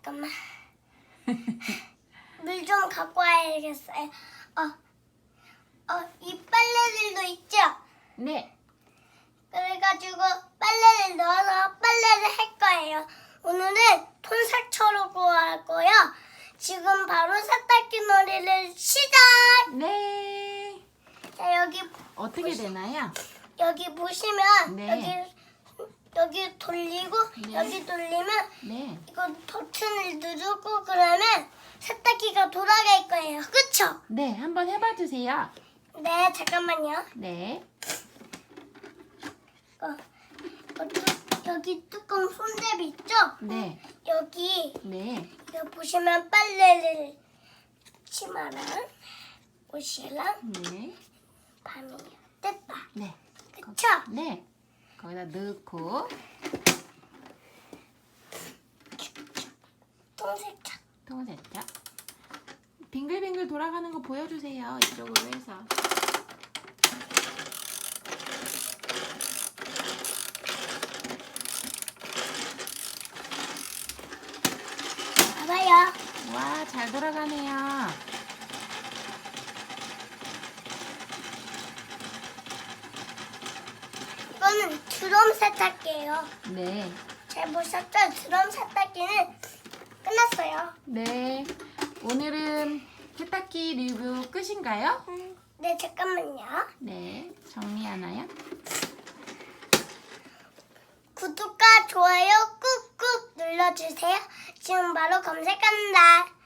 잠깐만. 물 좀 갖고 와야겠어요. 이 빨래들도 있죠? 네. 그래가지고 빨래를 넣어서 빨래를 할 거예요. 오늘은 톤색처럼 할 거요. 지금 바로 세탁기 놀이를 시작! 네. 자, 여기 어떻게 되나요? 여기 보시면 네. 여기 돌리고 네. 여기 돌리면 네. 이거 버튼을 누르고 그러면 세탁기가 돌아갈 거예요. 그쵸? 네, 한번 해봐 주세요. 네, 잠깐만요. 네. 여기 뚜껑 손잡이 있죠? 네. 여기 네. 보시면 빨래를 치마랑 옷이랑 네. 밤이 됐다. 네. 그쵸? 네. 거기다 넣고 통세척. 통세척. 빙글빙글 돌아가는 거 보여주세요. 이쪽으로 해서. 봐봐요. 와, 잘 돌아가네요. 이거는 드럼 세탁기예요. 네. 잘 보셨죠? 드럼 세탁기는 끝났어요. 네. 오늘은 세탁기 리뷰 끝인가요? 네, 잠깐만요. 네. 정리하나요? 구독과 좋아요 꾹꾹 눌러주세요. 지금 바로 검색한다.